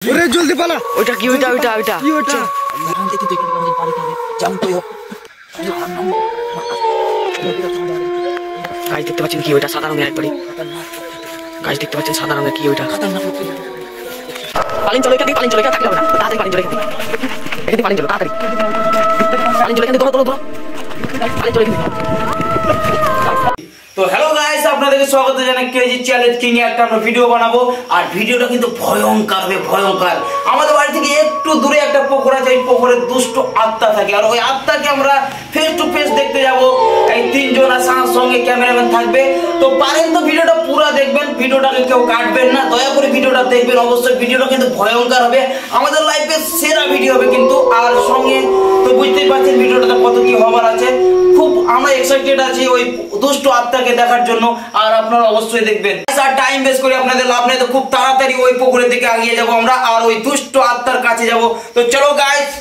ওরে জলদি পালা। ওইটা কি? ওইটা ওইটা ওইটা কি ওটা? গাছ দেখতে পাচ্ছেন কি? ওইটা সাদা রঙের একবারে গাছ দেখতে পাচ্ছেন সাদা রঙের কি ওইটা? পালিন চলো এখান থেকে, পালিন চলো, এখানে থাকলে হবে না, তাড়াতাড়ি পালিন চলো, এখান থেকে পালিন চলো, তাড়াতাড়ি পালিন চলো, এখান থেকে ধরো পালিন চলো এখান থেকে। তো হ্যালো গাইস, আপনাদেরকে স্বাগত জানাই কেজি চ্যালেঞ্জ কিং এ একটা আমরা ভিডিও বানাবো। আর ভিডিওটা কিন্তু ভয়ঙ্কর হবে, ভয়ঙ্কর। আমাদের বাড়ি থেকে একটু দূরে একটা পুকুর আছে, এই পুকুরে দুষ্ট আত্মা থাকে, আর ওই আত্মাকে আমরা ফেস টু ফেস দেখতে যাব। এই তিনজন আর সঙ্গে ক্যামেরাম্যান থাকবে। তো পারেন তো ভিডিওটা পুরো দেখবেন, ভিডিওটাকে কেউ কাটবেন না, দয়া করে ভিডিওটা দেখবেন অবশ্যই। ভিডিওটা কিন্তু ভয়ঙ্কর হবে, আমাদের লাইফের সেরা ভিডিও হবে কিন্তু। আর সঙ্গে তো বুঝতেই পারছেন ভিডিওটাতে কত কি হবার আছে। খুব আমরা এক্সাইটেড আছি ওই দুষ্ট আত্মাকে দেখার জন্য, আর আপনারা অবশ্যই দেখবেন। আর টাইম ওয়েস্ট করে আপনাদের লাভ নেই, তো খুব তাড়াতাড়ি ওই পুকুরের দিকে এগিয়ে যাব আমরা, আর ওই দুষ্ট আত্মার কাছে যাব। তো চলো গাইস,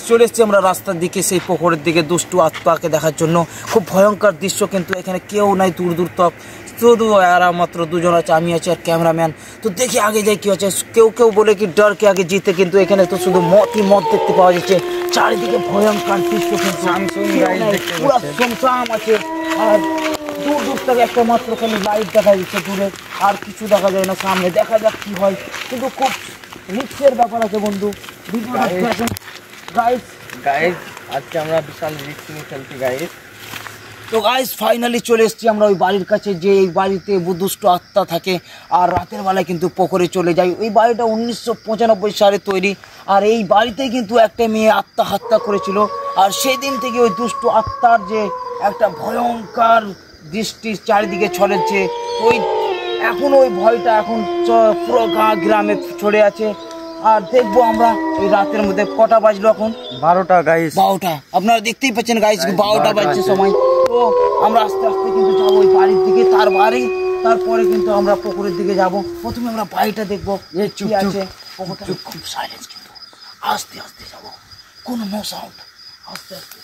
চলে এসেছি আমরা রাস্তার দিকে, সেই পুকুরের দিকে দুষ্টু আত্মাকে দেখার জন্য। খুব ভয়ঙ্কর দৃশ্য, কিন্তু এখানে কেউ নাই, দূর দূর তক শুধু এরা মাত্র দুজন আছে, আমি আছি আর ক্যামেরাম্যান। তো দেখি আগে যাই কি হচ্ছে। কেউ বলে কি ডরকে আগে জিতে, কিন্তু এখানে তো শুধু মতই মত দেখতে পাওয়া যাচ্ছে। চারিদিকে ভয়ঙ্কর দৃশ্য, কিন্তু পুরো শুনশান আছে। আর দূর দূর থেকে একটা মাত্র খালি লাইট দেখা যাচ্ছে দূরে, আর কিছু দেখা যায় না সামনে। দেখা যাক কি হয়, কিন্তু খুব রিস্কের ব্যাপার আছে বন্ধু। গাইস আজকে আমরা বিশাল রিস্ক নিয়ে খেলছি গাইস। তো গাইস ফাইনালি চলে এসেছি আমরা ওই বাড়ির কাছে, যে এই বাড়িতে দুষ্ট আত্মা থাকে। আর রাতের বেলায় কিন্তু পুকুরে চলে যাই। ওই বাড়িটা 1995 সালে তৈরি, আর এই বাড়িতে কিন্তু একটা মেয়ে আত্মহত্যা করেছিল। আর সেই দিন থেকে ওই দুষ্ট আত্মার যে একটা ভয়ঙ্কর দৃষ্টি চারিদিকে ছড়েছে, ওই এখন ওই ভয়টা এখন পুরো গ্রামে ছড়ে আছে। আর দেখবো আমরা এই রাতের মধ্যে কটা বাজলো এখন? 12টা গাইস, 12টা। আপনারা দেখতেই পাচ্ছেন গাইস, 12টা বাজছে সময়। তো আমরা আস্তে আস্তে কিন্তু যাবো ওই বাড়ির দিকে, তারপরে কিন্তু আমরা পুকুরের দিকে যাব। প্রথমে আমরা বাড়িটা দেখবো কি আছে। পুকুরটা খুব সাইলেন্স, কিন্তু আস্তে আস্তে যাবো, কোনো নো সাউন্ড, আস্তে আস্তে।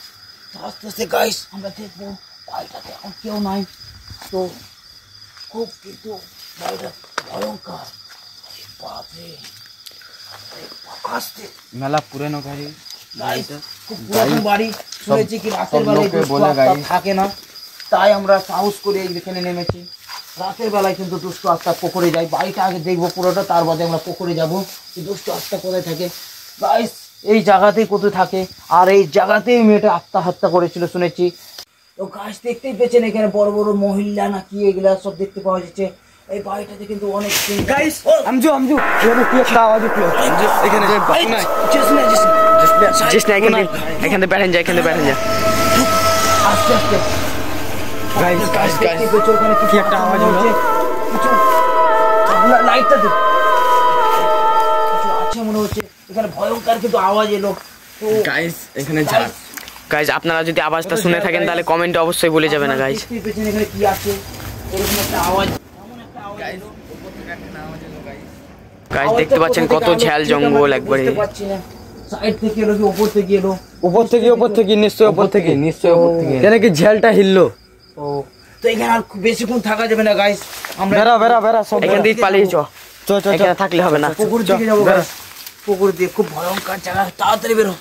তো আস্তে আস্তে গাইস আমরা দেখবো বাড়িটাতে এখন কেউ নাই। তো খুব কিন্তু বাড়িটা ভয়ঙ্কর, বাপরে আসতে মেলা পুরানো গাড়ি, খুব পুরানো বাড়ি। শুনেছি কি রাতের বেলায় থাকে না, তাই আমরা সাহস করে এখানে নেমেছি। রাতের বেলায় কিন্তু দুষ্ট আত্মা পুকুরে যায়। বাড়িটা আগে দেখবো পুরোটা, তার বাদে আমরা পুকুরে যাবো। দুষ্ট আত্মা কোথায় থাকে গাইস? এই জায়গাতেই কোথায় থাকে, আর এই জায়গাতেই মেয়েটা আত্মহত্যা করেছিল শুনেছি। তো গাছ দেখতেই পেয়েছেন, এখানে বড় বড় মহিলা না কি এগুলা সব দেখতে পাওয়া যাচ্ছে। এই বাড়িটাতে কিন্তু অনেক গাইস আমজু এখানে কি একটা আওয়াজ উঠলো। এখানে যে বাকি নাই, এখানে বেড়েন যায়, আস্তে আস্তে গাইস ওখানে কি একটা আওয়াজ হলো। লাইটটা দে, আছে মনে হচ্ছে এখানে ভয়ঙ্কর কিন্তু আওয়াজ এলো। তো গাইস এখানে গাইস আপনারা যদি আওয়াজটা শুনে থাকেন তাহলে কমেন্টে অবশ্যই বলে যাবেন না গাইস। এখানে কি আছে, এরকম একটা আওয়াজ, গাইস গাইস দেখতে পাচ্ছেন কত ঝাল জঙ্গল একবারে। সাইড থেকে এলো কি উপর থেকে এলো? উপর থেকে নিশ্চয় উপর থেকে কেন কি ঝালটা হিললো। তো এখানে আর বেশিক্ষণ থাকা যাবে না গাইস। আমরা বেরা সব এখান থেকে পালিয়ে এখানে থাকলে হবে না। পুকুর দিকে যাবো গাইস, পুকুর দিয়ে খুব ভয়ঙ্কর জায়গা। তাড়াতাড়ি বেরো,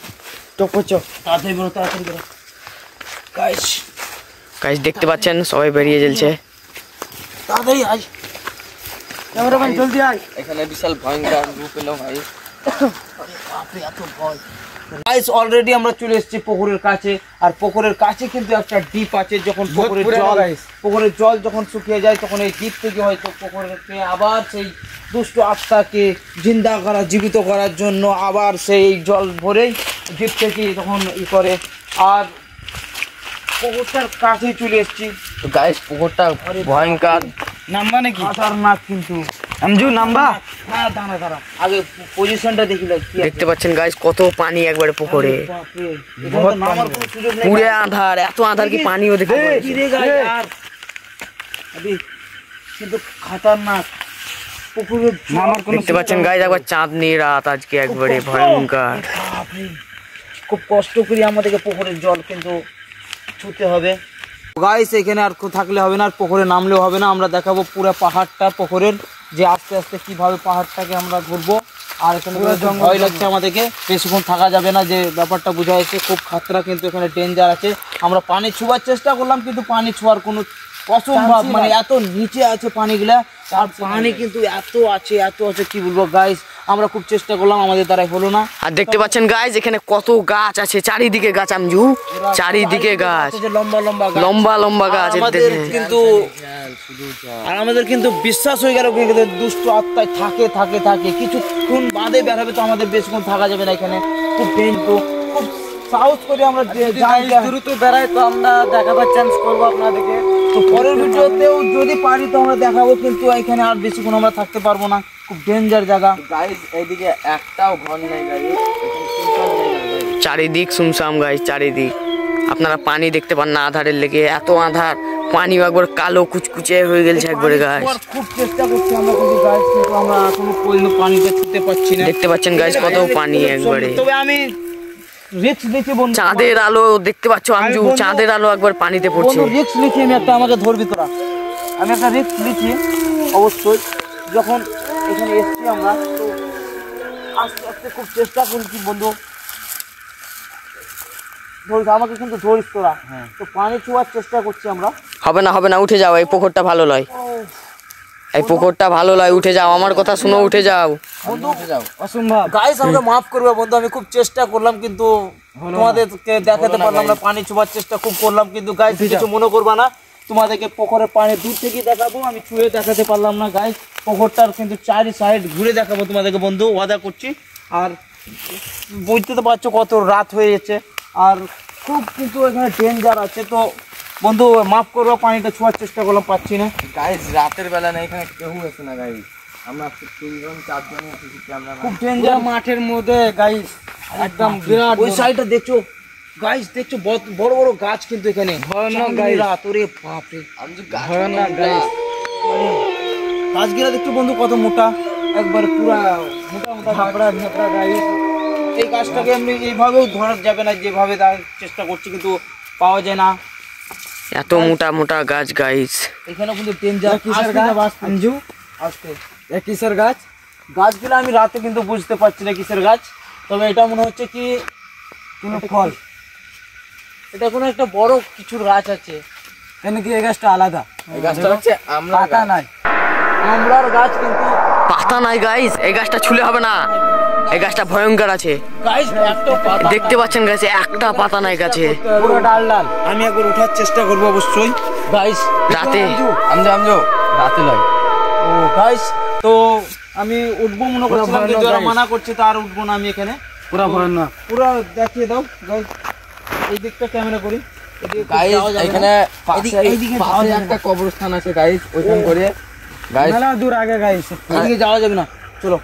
তাড়াতাড়ি বেরো গাইস দেখতে পাচ্ছেন সবাই বেরিয়ে চলছে। তাড়াতাড়ি আয় ক্যামেরাম্যান, জলদি আয়। এখানে বিশাল ভয়ঙ্কর রূপ এলো ভাই। গাইস অলরেডি আমরা চলে এসেছি পুকুরের কাছে, আর পুকুরের কাছে কিন্তু একটা ডিপ আছে। যখন পুকুরের জল যখন শুকিয়ে যায়, তখন এই ডিপ থেকে হয়তো পুকুরকে আবার সেই দুষ্ট আত্মাকে জীবিত করার জন্য আবার সেই জল ভরেই ডিপ থেকে তখন করে। আর পুকুরটার কাছে চলে এসেছি। তো গাইস পুকুরটা ভয়ঙ্কর, নাম্বা নাকি খতরনাক, কিন্তু আমজু নাম্বা দাঁড়া আগে পজিশনটা দেখতে পাচ্ছেন গাইস, কত পানি একবারে পুকুরে। পুরে আধার, এত আধার কি পানিও দেখতে কিন্তু খতরনাক পুকুরে দেখতে পাচ্ছেন গাইস। একবার চাঁদনি রাত আজকে একবারে ভয়ঙ্কর। খুব কষ্ট করে আমাদেরকে পুকুরের জল কিন্তু ছুতে হবে গাইস। এখানে আর থাকলে হবে না, আর পুকুরে নামলেও হবে না। আমরা দেখাবো পুরো পাহাড়টা পুকুরের, যে আস্তে আস্তে কিভাবে পাহাড়টাকে আমরা ঘুরবো। আর এখানে ভয় লাগছে আমাদেরকে, বেশিক্ষণ থাকা যাবে না, যে ব্যাপারটা বোঝা যাচ্ছে খুব খাতরা, কিন্তু এখানে ডেঞ্জার আছে। আমরা পানি ছোঁয়ার চেষ্টা করলাম কিন্তু পানি ছোঁয়ার কোনো অসম্ভব, মানে এত নিচে আছে পানিগুলা, আর পানি কিন্তু এত আছে কি বলবো গাইস। আমরা খুব চেষ্টা করলাম, আমাদের দ্বারাই হলো না। আর দেখতে পাচ্ছেন গাইস এখানে কত গাছ আছে, চারিদিকে গাছ আমজু, চারিদিকে গাছ, লম্বা লম্বা গাছ। আমাদের কিন্তু বিশ্বাস হয়ে গেল দুষ্ট আত্মায় থাকে কিছুক্ষণ বাদে বের হবে, তো আমাদের বেশিক্ষণ থাকা যাবে না এখানে। খুব কিন্তু খুব সাহস করে আমরা দ্রুত বেড়াই, তো আমরা দেখাবার চান্স করবো আপনাদেরকে। তো পরের ভিডিওতেও যদি পারি তো আমরা দেখাবো, কিন্তু এখানে আর বেশিক্ষণ আমরা থাকতে পারবো না, খুব ডেঞ্জার জায়গা গাইস। এইদিকে একটাও ঘর নেই গাইস, চারিদিক সুমসাম গাইস, চারিদিক আপনারা পানি দেখতে পান না, আধারের লেগে এত আধার, পানি একবার কালো কুচকুচে হয়ে গেছে একবারে গাইস। খুব চেষ্টা করছি আমরা কিন্তু গাইস, কিন্তু আমরা এখনো পর্যন্ত পানিটা ছুঁতে পারছি না। দেখতে পাচ্ছেন গাইস কত পানি একবারে। তবে আমি রিস্ক নিচ্ছি বন্ধু, চাঁদের আলো দেখতে পাচ্ছ আমজু, চাঁদের আলো একবার পানিতে পড়ছে। রিস্ক নিচ্ছি আমি একটা, আমাকে ধরবি তোরা, আমি একটা রিস্ক নিচ্ছি অবশ্যই। যখন এখানে এসছি আমরা, তো আস্তে আস্তে খুব চেষ্টা করছি বন্ধু, ধরিস আমাকে কিন্তু ধরিস তোরা। তো পানি ছোঁয়ার চেষ্টা করছি আমরা। হবে না উঠে যাও, এই পুকুরটা ভালো লয়, এই পুকুরটা ভালো লয়, উঠে যাও, আমার কথা শুনো, উঠে যাও বন্ধু, অসম্ভব গাইস, আমাকে মাফ করবে বন্ধু, আমি খুব চেষ্টা করলাম কিন্তু তোমাদেরকে দেখাতে পারলাম না, পানি ছোঁয়ার চেষ্টা খুব করলাম, কিন্তু গাইস কিছু মনে করবা না, তোমাদেরকে পুকুরের পানি দূর থেকে দেখাবো, আমি ছুঁয়ে দেখাতে পারলাম না গাইস। পুকুরটার কিন্তু চারি সাইড ঘুরে দেখাবো তোমাদেরকে বন্ধু, ওয়াদা করছি। আর বুঝতে তো পারছো কত রাত হয়ে গেছে, আর খুব কিন্তু এখানে ডেঞ্জার আছে, তো বন্ধু মাফ করবো, পানিটা ছোঁয়ার চেষ্টা করলাম, পাচ্ছি না গাইস। রাতের বেলা না, এখানে কেউ আছে না গাইস, আমরা 3জন 4জন এসেছি, খুব ডেঞ্জার মাঠের মধ্যে গাইস, একদম বিরাট। ওই সাইডটা দেখছো গাইস, দেখছো বড় বড় গাছ কিন্তু এখানে, ভয়ানক গাইস, রাত ওরে বাপ রে, ভয়ানক গাইস। গাছগুলা দেখছো বন্ধু কত মোটা, একবার পুরা মোটা ঝাপড়া গাইস। এই গাছটাকে আমি এইভাবেও ধরা যাবে না, যেভাবে চেষ্টা করছি কিন্তু পাওয়া যায় না, এত মোটা মোটা গাছ গাইস। এখানে কিন্তু ডেঞ্জার। কিসের গাছ আঞ্জু? আস্তে, কিসের গাছ? গাছগুলো আমি রাতে কিন্তু বুঝতে পারছি না কিসের গাছ, তবে এটা মনে হচ্ছে কি কোনো ফল, এটা কোনো একটা বড় কিছুর গাছ আছে। কেন কি এই গাছটা আলাদা? এই গাছটা হচ্ছে আমলা, পাতা নাই, আমলার গাছ, কিন্তু পাতা নাই গাইস, এই গাছটা ছুলে হবে না, এই গাছটা ভয়ঙ্কর আছে গাইস, একটা পাতা দেখতে পাচ্ছেন গাছে, একটা পাতা নাই গাছে, পুরো ডাল ডাল। আমি একবার ওঠার চেষ্টা করব অবশ্যই গাইস, রাতে আমজো রাতে লয়। ও গাইস, তো আমি উঠবো মনে করছিলাম, কিন্তু ওরা মানা করছে, তো আর উঠবো না আমি এখানে, পুরো ভয়ানক, পুরো দেখিয়ে দাও গাইস, এই দিকটা ক্যামেরা করি গাইস। এখানে এইদিকে একটা কবরস্থান আছে গাইস, ওইখান করে গাইস, মেলা দূর আগে গাইস, এইদিকে যাওয়া যাবে না, চলো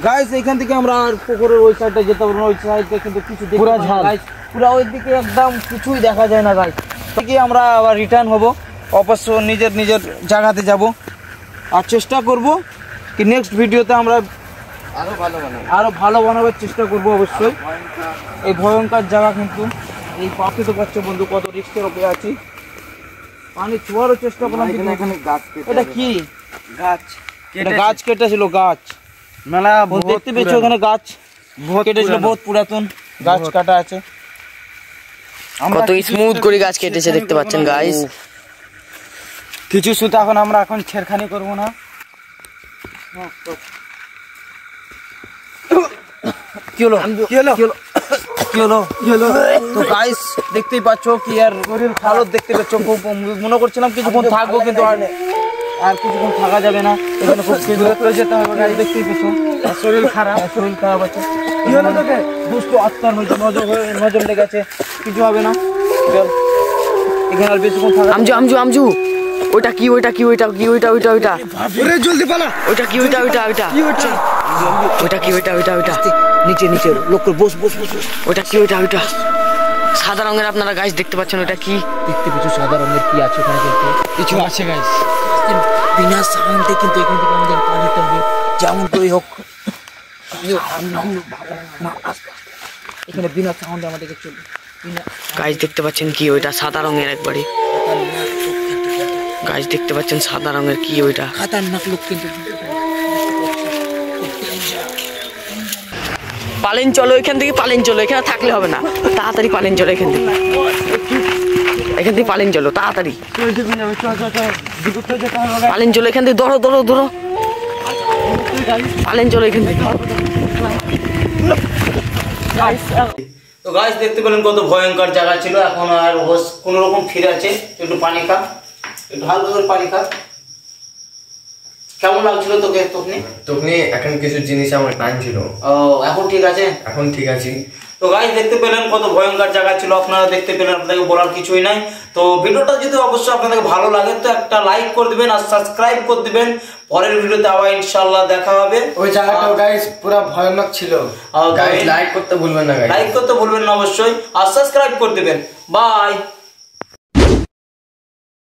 গাইস। এখান থেকে আমরা আর পুকুরের ওই সাইডে যেতে পারবো না, ওই সাইডে কিন্তু কিছু পুরো গাইস, পুরো ওই দিকে একদম কিছুই দেখা যায় না গাইস। থেকে আমরা আবার রিটার্ন হব, অবশ্য নিজের জায়গাতে যাব, আর চেষ্টা করব কি নেক্সট ভিডিওতে আমরা আরো ভালো বানাবার চেষ্টা করব অবশ্যই। এই ভয়ঙ্কর জায়গা কিন্তু, এই পাখি তো পাচ্ছ বন্ধু কত রিস্কের উপরে আছি, পানি ছোঁয়ারও চেষ্টা করলাম, কিন্তু এখানে গাছ, এটা কি গাছ? এটা গাছ কেটেছিল, গাছ মেলা দেখতে পেয়েছো, ওখানে গাছ কেটেছিল, বহুত পুরাতন গাছ কাটা আছে, কত স্মুথ করে গাছ কেটেছে দেখতে পাচ্ছেন গাইস। কিছু সুতা আমরা এখন ছেড়খানি করবো না। কি হলো? তো গাইস দেখতেই পাচ্ছ কি আর হালত দেখতে পাচ্ছ, খুব মনে করছিলাম কিছুক্ষণ থাকবো, কিন্তু আর কিছুক্ষণ থাকা যাবে না, এখানে খুব যেতে হবে গাইস, দেখতেই পাচ্ছ শরীর খারাপ আছে। কি হলো তোকে? দুষ্ট আত্মার নজর লেগেছে, কিছু হবে না, এখানে আর বেশিক্ষণ থাকা। আমজু ওইটা কি, ওইটা জলদি পালা, ওইটা কি, ওইটা নিচে লোক বস, ওইটা কি, ওইটা সাদা রঙের আপনারা গাইস দেখতে পাচ্ছেন, ওইটা কি দেখতে পেয়েছো? সাদা রঙের কি আছে ওখানে? কিছু আছে গাইস, বিনা সাউন্ডে কিন্তু এখান থেকে আমাদের পালাতে হবে, যেমন করে হোক। এখানে বিনা সাউন্ডে আমাদেরকে চলবে। গাইস দেখতে পাচ্ছেন কি, ওইটা সাদা রঙের একবারে গাছ দেখতে পাচ্ছেন সাদা রঙের কি ওইটা খতরনাক লোক কিন্তু পালেন চলো এখান থেকে পালেন চলো এখানে থাকলে হবে না তাড়াতাড়ি পালেন চলো এখান থেকে পালেন চলো তাড়াতাড়ি পালেন চলো এখান থেকে ধরো ধরো ধরো পালেন চলো এখান থেকে তো গাইস দেখতে পেলেন কত ভয়ঙ্কর জায়গা ছিল এখন আর হোস কোন রকম ফিরে আছে একটু পানি খা একটু হালকা করে পানি খা কেমন লাগছিল তোকে তখন এখন কিছু জিনিস আমার টাইম ছিল ও এখন ঠিক আছে এখন ঠিক আছে তো গাইস দেখতে পেলেন কত ভয়ঙ্কর জায়গা ছিল আপনারা দেখতে পেলেন আপনাদেরকে বলার কিছুই নাই তো ভিডিওটা যদি অবশ্যই আপনাদের ভালো লাগে তো একটা লাইক করে দিবেন আর সাবস্ক্রাইব করে দিবেন পরের ভিডিওতে আবার ইনশাআল্লাহ দেখা হবে ওই জায়গাটা গাইস পুরো ভয়ানক ছিল গাইস লাইক করতে ভুলবেন না গাইস লাইক করতে ভুলবেন না অবশ্যই আর সাবস্ক্রাইব করে দিবেন বাই